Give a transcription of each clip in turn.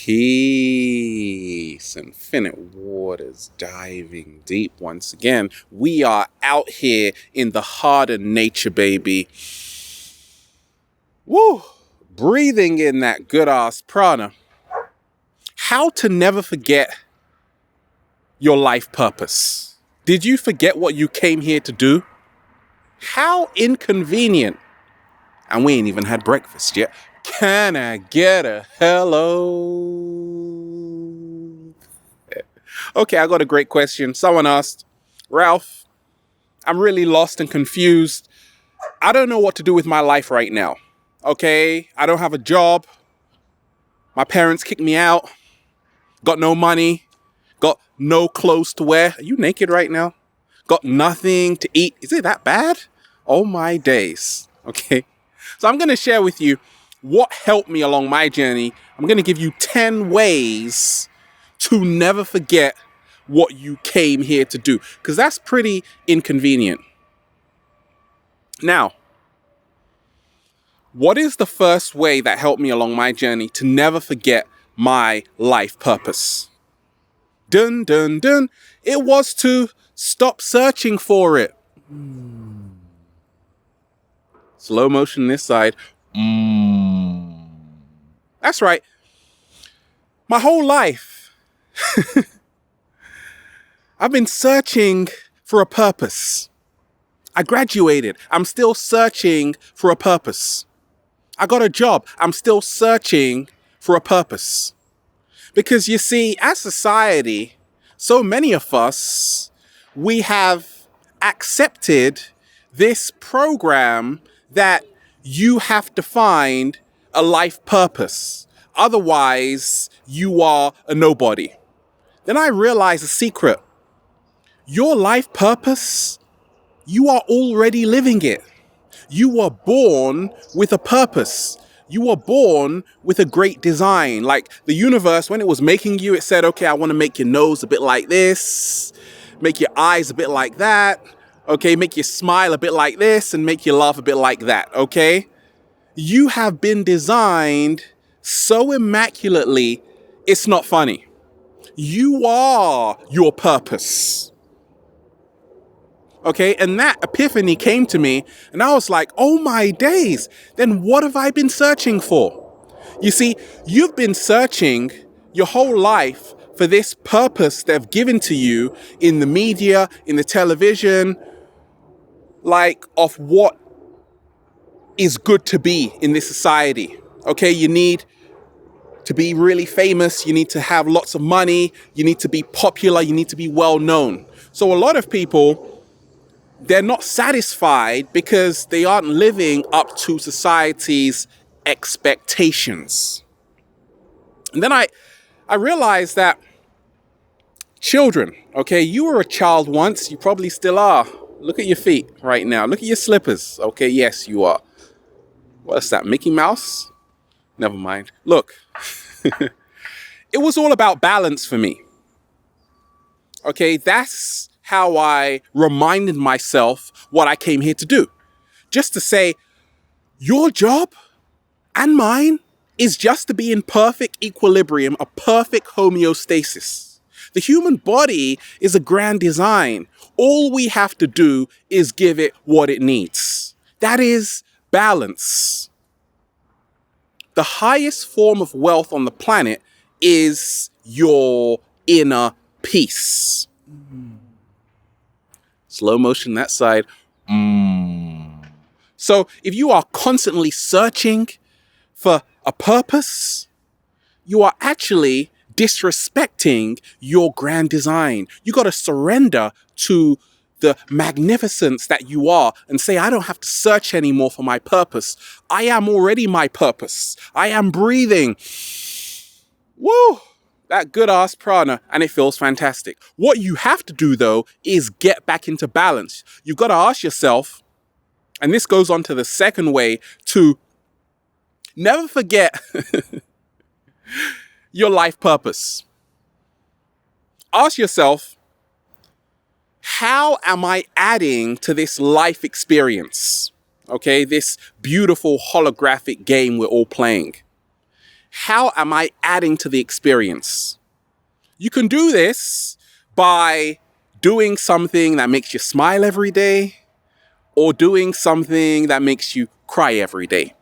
Peace, infinite waters diving deep once again. We are out here in the heart of nature, baby. Woo! Breathing in that good ass prana. How to never forget your life purpose. Did you forget what you came here to do? How inconvenient. And we ain't even had breakfast yet. Can I get a hello? Okay, I got a great question. Someone asked, Ralph, I'm really lost and confused. I don't know what to do with my life right now. Okay, I don't have a job. My parents kicked me out. Got no money. Got no clothes to wear. Are you naked right now? Got nothing to eat. Is it that bad? Oh my days. Okay. So I'm going to share with you what helped me along my journey. I'm going to give you 10 ways to never forget what you came here to do, because that's pretty inconvenient. Now, what is the first way that helped me along my journey to never forget my life purpose? Dun, dun, dun. It was to stop searching for it. Slow motion this side. That's right. My whole life, I've been searching for a purpose. I graduated. I'm still searching for a purpose. I got a job. I'm still searching for a purpose. Because you see, as society, so many of us, we have accepted this program that you have to find a life purpose. Otherwise, you are a nobody. Then I realized a secret. Your life purpose, you are already living it. You were born with a purpose. You were born with a great design. Like the universe, when it was making you, it said, okay, I want to make your nose a bit like this, make your eyes a bit like that, okay, make you smile a bit like this, and make you laugh a bit like that, okay? You have been designed so immaculately, it's not funny. You are your purpose. Okay, and that epiphany came to me, and I was like, oh my days, then what have I been searching for? You see, you've been searching your whole life for this purpose they've given to you in the media, in the television, like of what is good to be in this society. Okay, you need to be really famous, you need to have lots of money, you need to be popular, you need to be well known. So a lot of people, they're not satisfied because they aren't living up to society's expectations. And then I realized that children, okay, you were a child once, you probably still are. Look at your feet right now. Look at your slippers. Okay, yes, you are. What's that, Mickey Mouse? Never mind. Look, it was all about balance for me. Okay, that's how I reminded myself what I came here to do. Just to say, your job and mine is just to be in perfect equilibrium, a perfect homeostasis. The human body is a grand design. All we have to do is give it what it needs. That is balance. The highest form of wealth on the planet is your inner peace. Slow motion that side. So if you are constantly searching for a purpose, you are actually disrespecting your grand design. You got to surrender to the magnificence that you are and say, I don't have to search anymore for my purpose. I am already my purpose. I am breathing. Woo! That good ass prana, and it feels fantastic. What you have to do though is get back into balance. You've got to ask yourself, and this goes on to the second way, to never forget your life purpose. Ask yourself, how am I adding to this life experience? Okay, this beautiful holographic game we're all playing. How am I adding to the experience? You can do this by doing something that makes you smile every day or doing something that makes you cry every day.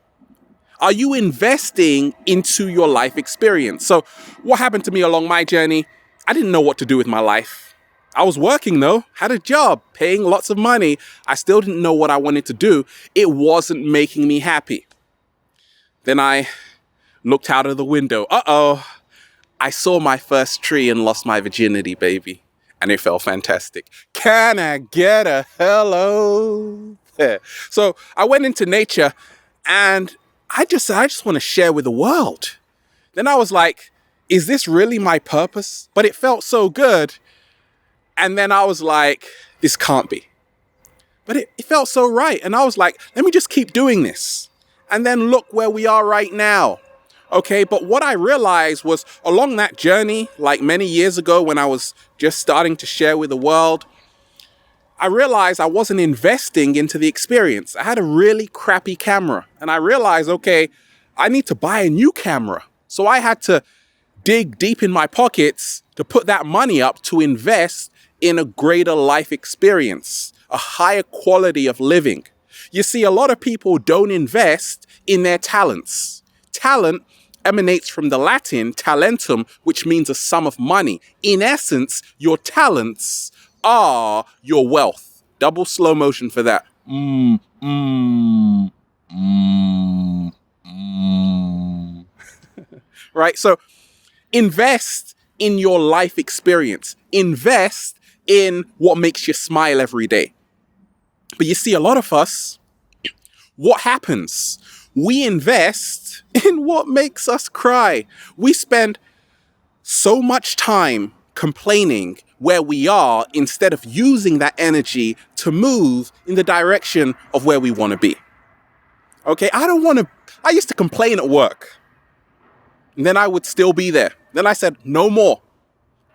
Are you investing into your life experience? So what happened to me along my journey? I didn't know what to do with my life. I was working though, had a job, paying lots of money. I still didn't know what I wanted to do. It wasn't making me happy. Then I looked out of the window. I saw my first tree and lost my virginity, baby. And it felt fantastic. Can I get a hello? Yeah. So I went into nature and I just want to share with the world. Then I was like, is this really my purpose? But it felt so good. And then I was like, this can't be. But it felt so right. And I was like, let me just keep doing this. And then look where we are right now. Okay, but what I realized was along that journey, like many years ago when I was just starting to share with the world, I realized I wasn't investing into the experience. I had a really crappy camera and I realized, okay, I need to buy a new camera. So I had to dig deep in my pockets to put that money up to invest in a greater life experience, a higher quality of living. You see, a lot of people don't invest in their talents. Talent emanates from the Latin talentum, which means a sum of money. In essence, your talents are your wealth. Double slow motion for that. Right? So invest in your life experience. Invest in what makes you smile every day. But you see, a lot of us, what happens? We invest in what makes us cry. We spend so much time complaining where we are instead of using that energy to move in the direction of where we want to be. Okay, I used to complain at work. And then I would still be there. Then I said, no more.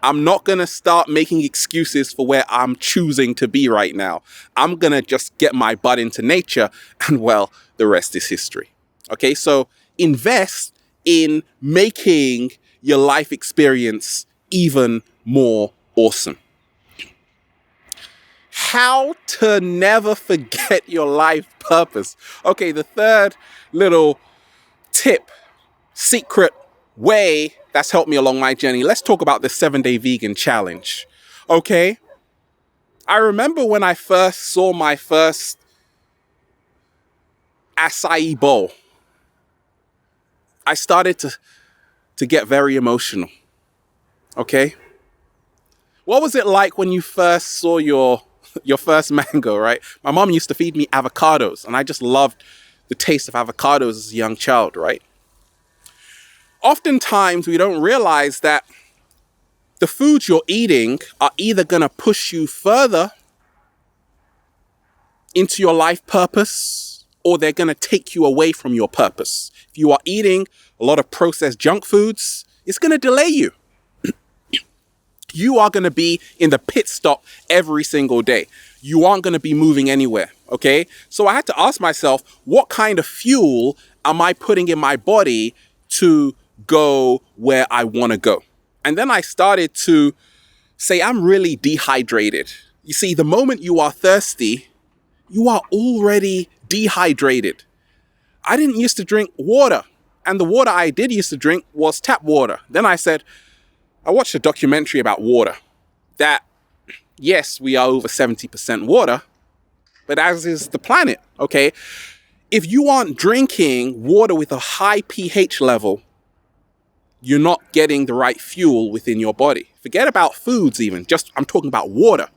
I'm not going to start making excuses for where I'm choosing to be right now. I'm going to just get my butt into nature and, well, the rest is history. Okay, so invest in making your life experience even more awesome. How to never forget your life purpose. Okay, the third little tip, secret way that's helped me along my journey. Let's talk about the 7-day vegan challenge. Okay. I remember when I first saw my first acai bowl, I started to get very emotional. Okay. What was it like when you first saw your first mango, right? My mom used to feed me avocados and I just loved the taste of avocados as a young child, right? Oftentimes, we don't realize that the foods you're eating are either going to push you further into your life purpose or they're going to take you away from your purpose. If you are eating a lot of processed junk foods, it's going to delay you. You are going to be in the pit stop every single day. You aren't going to be moving anywhere, okay? So I had to ask myself, what kind of fuel am I putting in my body to go where I want to go? And then I started to say, I'm really dehydrated. You see, the moment you are thirsty, you are already dehydrated. I didn't used to drink water, and the water I did used to drink was tap water. Then I watched a documentary about water, that yes, we are over 70% water, but as is the planet, okay? If you aren't drinking water with a high pH level, you're not getting the right fuel within your body. Forget about foods even, I'm talking about water.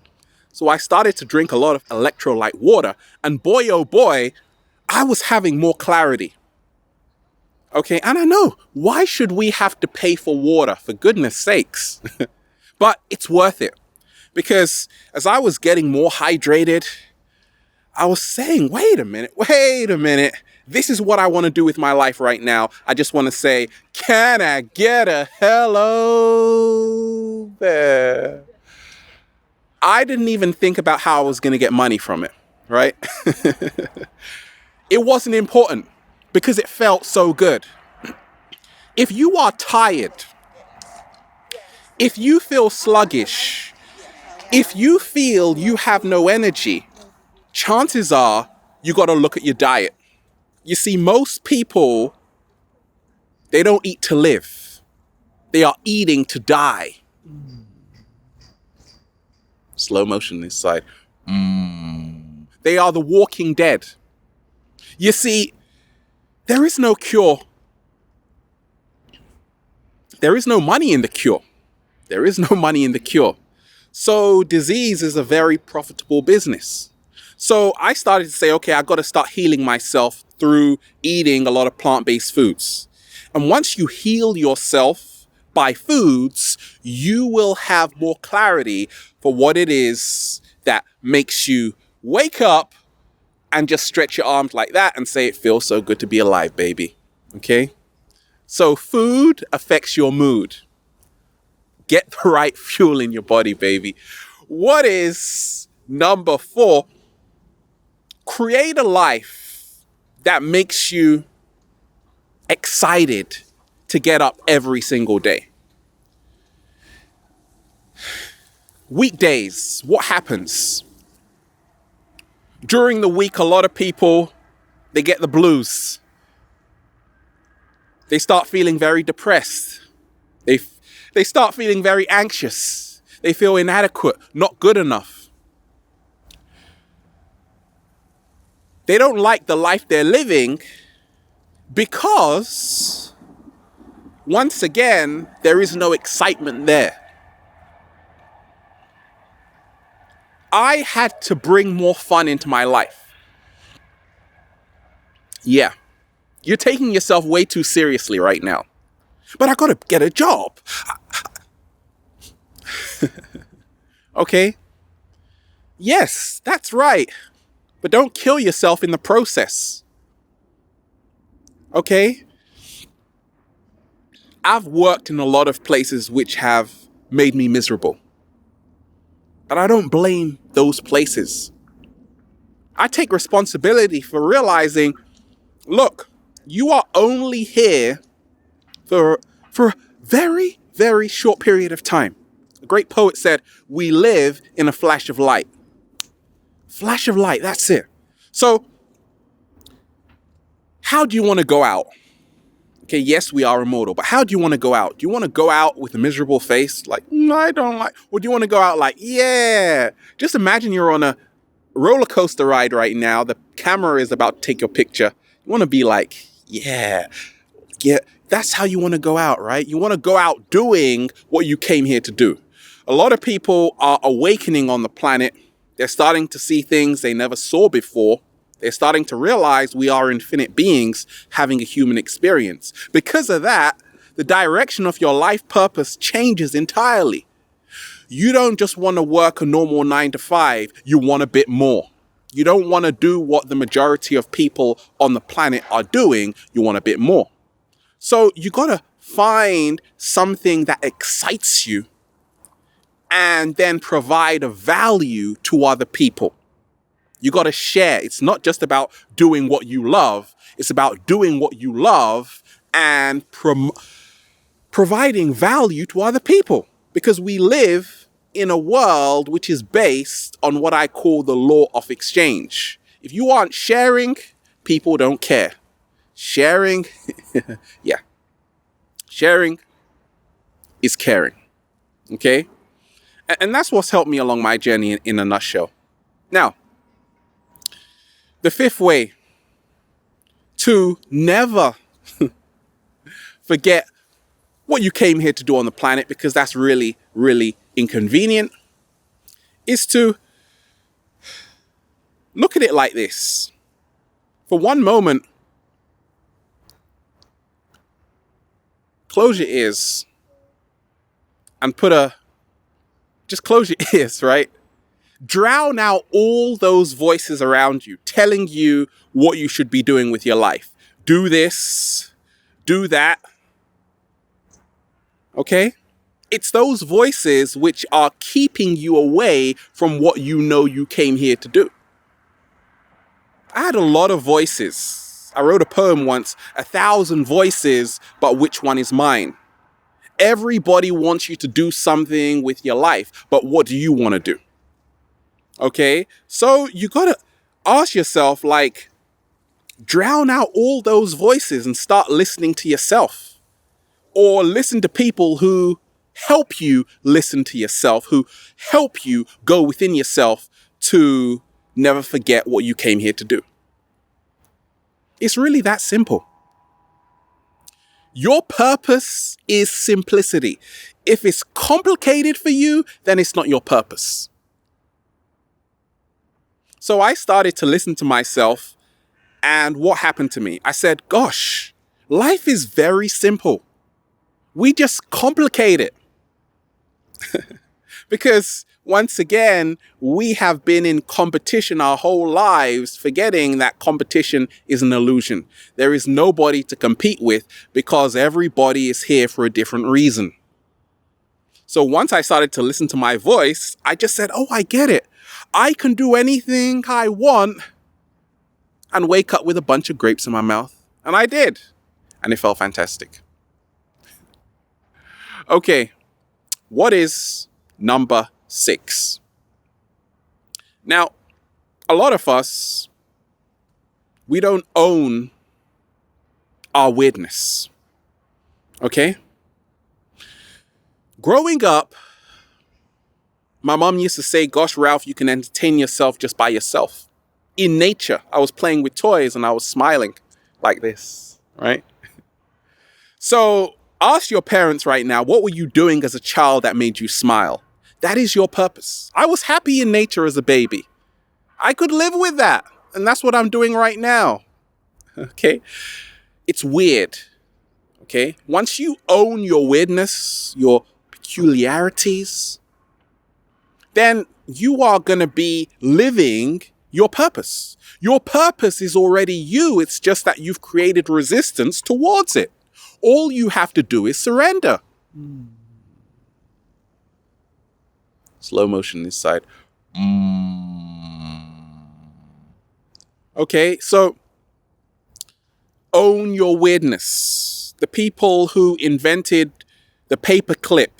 So I started to drink a lot of electrolyte water, and boy, oh boy, I was having more clarity. Okay, and I know, why should we have to pay for water, for goodness sakes? But it's worth it. Because as I was getting more hydrated, I was saying, wait a minute. This is what I want to do with my life right now. I just want to say, can I get a hello there? I didn't even think about how I was going to get money from it, right? It wasn't important because it felt so good. If you are tired, if you feel sluggish, if you feel you have no energy, chances are you got to look at your diet. You see, most people, they don't eat to live. They are eating to die. Slow motion this side. They are the walking dead. You see, there is no cure. There is no money in the cure. There is no money in the cure. So disease is a very profitable business. So I started to say, okay, I've got to start healing myself through eating a lot of plant-based foods. And once you heal yourself by foods, you will have more clarity for what it is that makes you wake up and just stretch your arms like that and say, it feels so good to be alive, baby. Okay? So food affects your mood. Get the right fuel in your body, baby. What is number 4? Create a life that makes you excited to get up every single day. Weekdays, what happens? During the week, a lot of people, they get the blues. They start feeling very depressed. They start feeling very anxious. They feel inadequate, not good enough. They don't like the life they're living because, once again, there is no excitement there. I had to bring more fun into my life. Yeah, you're taking yourself way too seriously right now. But I gotta get a job. Okay? Yes, that's right. But don't kill yourself in the process. Okay? I've worked in a lot of places which have made me miserable. And I don't blame those places. I take responsibility for realizing, look, you are only here for a very, very short period of time. A great poet said, we live in a flash of light. Flash of light, that's it. So, how do you want to go out? Okay, yes, we are immortal, but how do you want to go out? Do you want to go out with a miserable face? Like, I don't like, or do you want to go out like, yeah? Just imagine you're on a roller coaster ride right now. The camera is about to take your picture. You want to be like, yeah. That's how you want to go out, right? You want to go out doing what you came here to do. A lot of people are awakening on the planet. They're starting to see things they never saw before. They're starting to realize we are infinite beings having a human experience. Because of that, the direction of your life purpose changes entirely. You don't just want to work a normal 9 to 5. You want a bit more. You don't want to do what the majority of people on the planet are doing. You want a bit more. So you got to find something that excites you and then provide a value to other people. You got to share. It's not just about doing what you love. It's about doing what you love and providing value to other people. Because we live in a world which is based on what I call the law of exchange. If you aren't sharing, people don't care. Sharing, yeah. Sharing is caring. Okay? And that's what's helped me along my journey in a nutshell. Now, the 5th way to never forget what you came here to do on the planet, because that's really, really inconvenient, is to look at it like this. For one moment, close your ears and just close your ears, right? Drown out all those voices around you telling you what you should be doing with your life. Do this, do that. Okay? It's those voices which are keeping you away from what you know you came here to do. I had a lot of voices. I wrote a poem once, 1,000 voices, but which one is mine? Everybody wants you to do something with your life, but what do you want to do? Okay, so you gotta ask yourself, like, drown out all those voices and start listening to yourself. Or listen to people who help you listen to yourself, who help you go within yourself to never forget what you came here to do. It's really that simple. Your purpose is simplicity. If it's complicated for you, then it's not your purpose. So I started to listen to myself, and what happened to me? I said, gosh, life is very simple. We just complicate it. Because once again, we have been in competition our whole lives, forgetting that competition is an illusion. There is nobody to compete with because everybody is here for a different reason. So once I started to listen to my voice, I just said, oh, I get it. I can do anything I want and wake up with a bunch of grapes in my mouth. And I did. And it felt fantastic. Okay, what is number 6? Now, a lot of us, we don't own our weirdness. Okay? Growing up, my mom used to say, gosh, Ralph, you can entertain yourself just by yourself. In nature, I was playing with toys and I was smiling like this, right? So ask your parents right now, what were you doing as a child that made you smile? That is your purpose. I was happy in nature as a baby. I could live with that. And that's what I'm doing right now. Okay? It's weird. Okay? Once you own your weirdness, your peculiarities, then you are going to be living your purpose. Your purpose is already you. It's just that you've created resistance towards it. All you have to do is surrender. Slow motion this side. Okay, so own your weirdness. The people who invented the paperclip,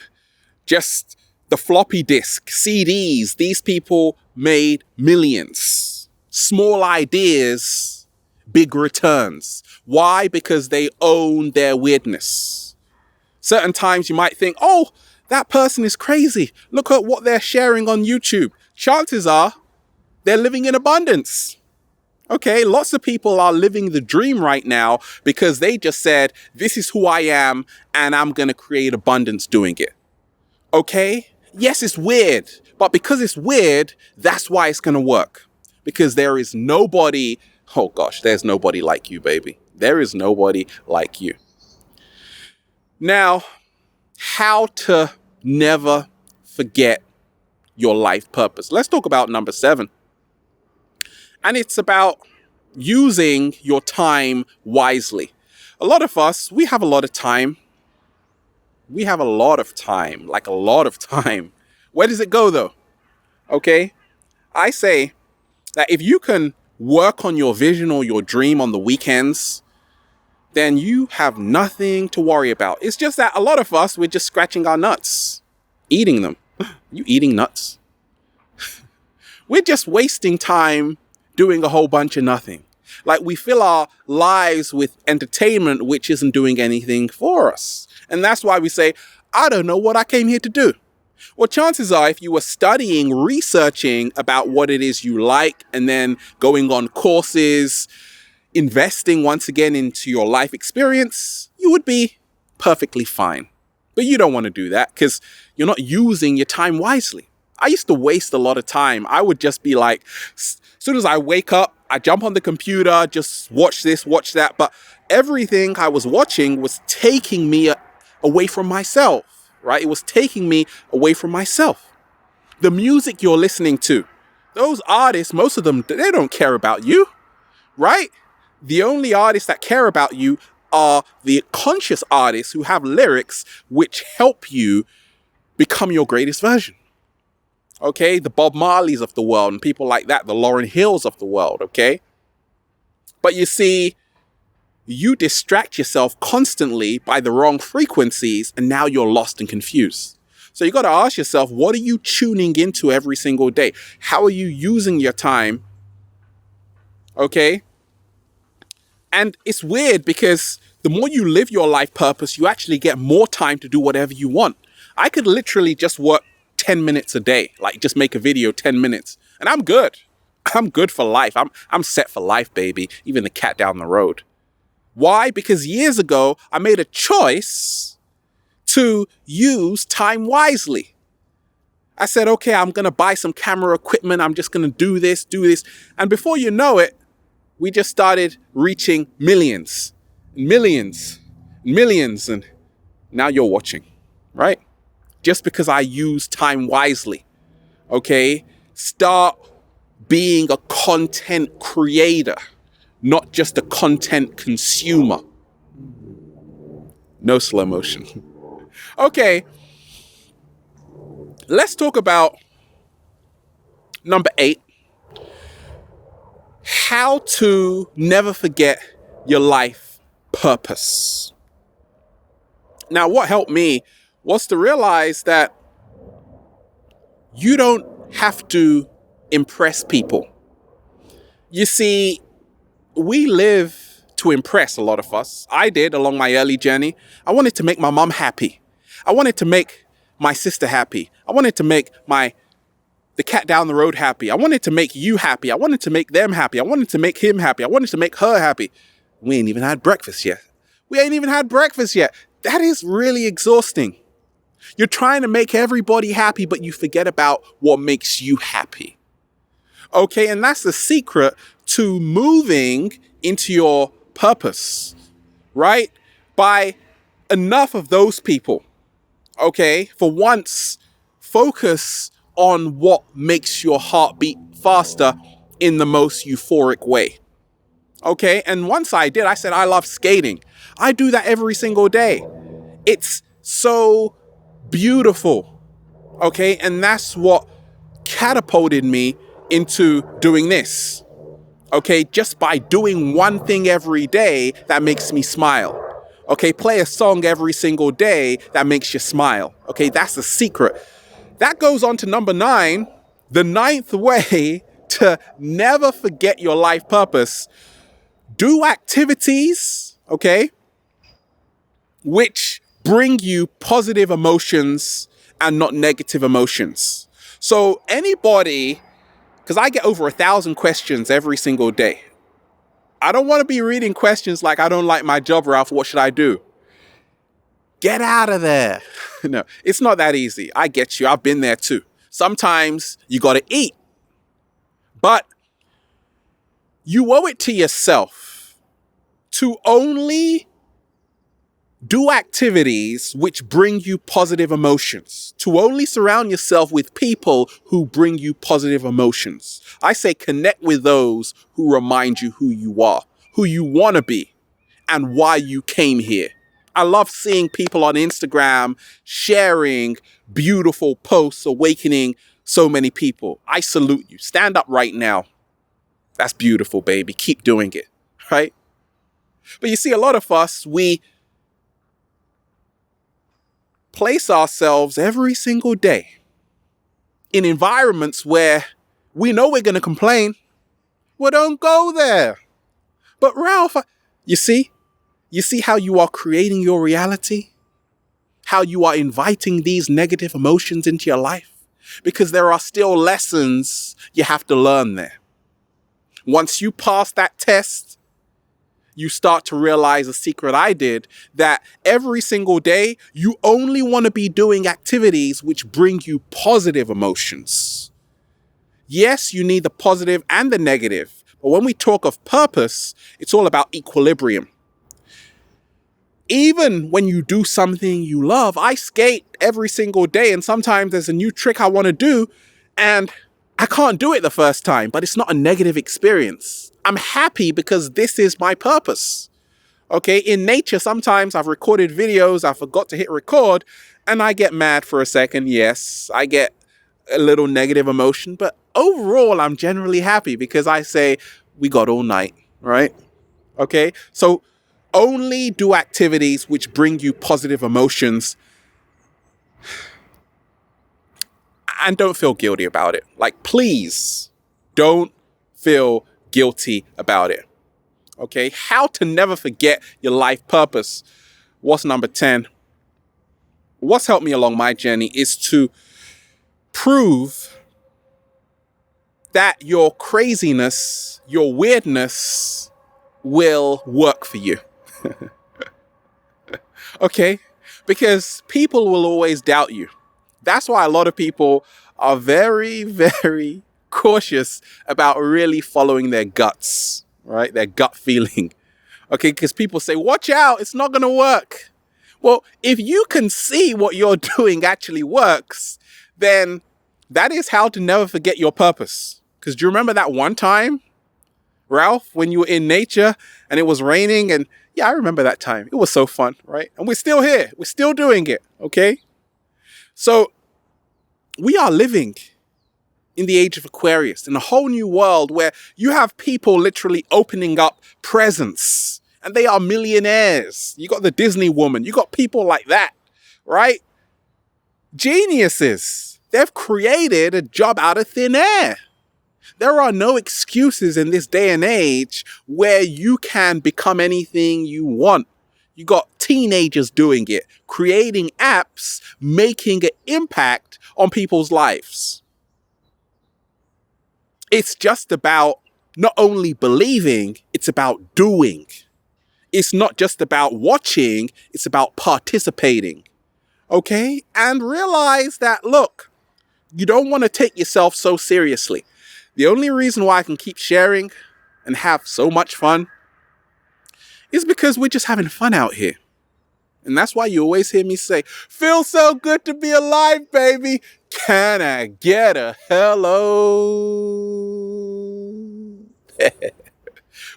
just the floppy disk, CDs, these people made millions. Small ideas, big returns. Why? Because they own their weirdness. Certain times you might think, oh, that person is crazy. Look at what they're sharing on YouTube. Chances are they're living in abundance. Okay, lots of people are living the dream right now because they just said, this is who I am and I'm going to create abundance doing it. Okay? Yes, it's weird, but because it's weird, that's why it's going to work. Because there is nobody, oh gosh, there's nobody like you, baby. There is nobody like you. Now, how to never forget your life purpose. Let's talk about number 7. And it's about using your time wisely. A lot of us, we have a lot of time. We have a lot of time, like a lot of time. Where does it go though? Okay. I say that if you can work on your vision or your dream on the weekends, then you have nothing to worry about. It's just that a lot of us, we're just scratching our nuts, eating them. You eating nuts? We're just wasting time doing a whole bunch of nothing. Like we fill our lives with entertainment, which isn't doing anything for us. And that's why we say, I don't know what I came here to do. Well, chances are if you were studying, researching about what it is you like, and then going on courses, investing once again into your life experience, you would be perfectly fine. But you don't want to do that because you're not using your time wisely. I used to waste a lot of time. I would just be like, as soon as I wake up, I jump on the computer, just watch this, watch that. But everything I was watching was taking me away from myself, right? It was taking me away from myself. The music you're listening to, those artists, most of them, they don't care about you, right? The only artists that care about you are the conscious artists who have lyrics which help you become your greatest version. Okay, the Bob Marleys of the world and people like that, the Lauryn Hills of the world, okay? But you see, you distract yourself constantly by the wrong frequencies, and now you're lost and confused. So you got to ask yourself, what are you tuning into every single day? How are you using your time? Okay? And it's weird because the more you live your life purpose, you actually get more time to do whatever you want. I could literally just work 10 minutes a day, like just make a video 10 minutes, and I'm good. I'm good for life. I'm set for life, baby. Even the cat down the road. Why? Because years ago, I made a choice to use time wisely. I said, okay, I'm going to buy some camera equipment. I'm just going to do this. And before you know it, we just started reaching millions, millions, millions. And now you're watching, right? Just because I use time wisely. Okay? Start being a content creator, not just a content consumer. No slow motion. Okay, let's talk about number 8, how to never forget your life purpose. Now, what helped me was to realize that you don't have to impress people. You see, we live to impress, a lot of us. I did along my early journey. I wanted to make my mom happy. I wanted to make my sister happy. I wanted to make the cat down the road happy. I wanted to make you happy. I wanted to make them happy. I wanted to make him happy. I wanted to make her happy. We ain't even had breakfast yet. That is really exhausting. You're trying to make everybody happy, but you forget about what makes you happy. Okay, and that's the secret to moving into your purpose, right? By enough of those people, okay? For once, focus on what makes your heart beat faster in the most euphoric way, okay? And once I did, I said, I love skating. I do that every single day. It's so beautiful, okay? And that's what catapulted me into doing this, okay? Just by doing one thing every day that makes me smile, okay? Play a song every single day that makes you smile, okay? That's the secret. That goes on to number 9, the 9th way to never forget your life purpose. Do activities, okay, which bring you positive emotions and not negative emotions. So anybody, because I get over 1,000 questions every single day. I don't want to be reading questions like, I don't like my job, Ralph, what should I do? Get out of there. No, it's not that easy. I get you. I've been there too. Sometimes you got to eat, but you owe it to yourself to only do activities which bring you positive emotions, to only surround yourself with people who bring you positive emotions. I say connect with those who remind you who you are, who you want to be, and why you came here. I love seeing people on Instagram sharing beautiful posts, awakening so many people. I salute you. Stand up right now. That's beautiful, baby. Keep doing it, right? But you see, a lot of us, we place ourselves every single day in environments where we know we're going to complain. Well, don't go there. But Ralph, you see how you are creating your reality? How you are inviting these negative emotions into your life? Because there are still lessons you have to learn there. Once you pass that test, you start to realize a secret I did, that every single day, you only want to be doing activities which bring you positive emotions. Yes, you need the positive and the negative. But when we talk of purpose, it's all about equilibrium. Even when you do something you love, I skate every single day, and sometimes there's a new trick I want to do, and I can't do it the first time, but it's not a negative experience. I'm happy because this is my purpose. Okay, in nature, sometimes I've recorded videos, I forgot to hit record, and I get mad for a second. Yes, I get a little negative emotion, but overall, I'm generally happy because I say, we got all night, right? Okay, so Only do activities which bring you positive emotions and don't feel guilty about it. Like, please don't feel guilty about it. Okay? How to never forget your life purpose. What's number 10? What's helped me along my journey is to prove that your craziness, your weirdness will work for you. Okay? Because people will always doubt you. That's why a lot of people are very, very cautious about really following their guts, right? Their gut feeling. Okay? Because people say, watch out, it's not going to work. Well, if you can see what you're doing actually works, then that is how to never forget your purpose. Because do you remember that one time, Ralph, when you were in nature and it was raining? And yeah, I remember that time. It was so fun, right? And we're still here. We're still doing it, okay? So we are living in the age of Aquarius, in a whole new world where you have people literally opening up presents and they are millionaires. You got the Disney woman. You got people like that, right? Geniuses. They've created a job out of thin air. There are no excuses in this day and age where you can become anything you want. You got teenagers doing it, creating apps, making an impact on people's lives. It's just about not only believing, it's about doing. It's not just about watching, it's about participating. Okay? And realize that, look, you don't want to take yourself so seriously. The only reason why I can keep sharing and have so much fun is because we're just having fun out here. And that's why you always hear me say, feels so good to be alive, baby. Can I get a hello?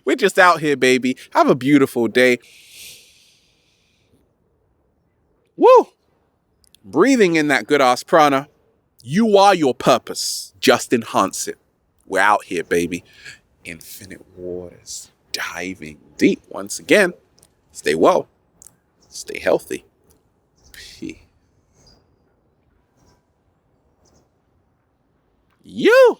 We're just out here, baby. Have a beautiful day. Woo! Breathing in that good ass prana. You are your purpose. Just enhance it. We're out here, baby. Infinite waters. Diving deep once again. Stay well. Stay healthy. Peace. You!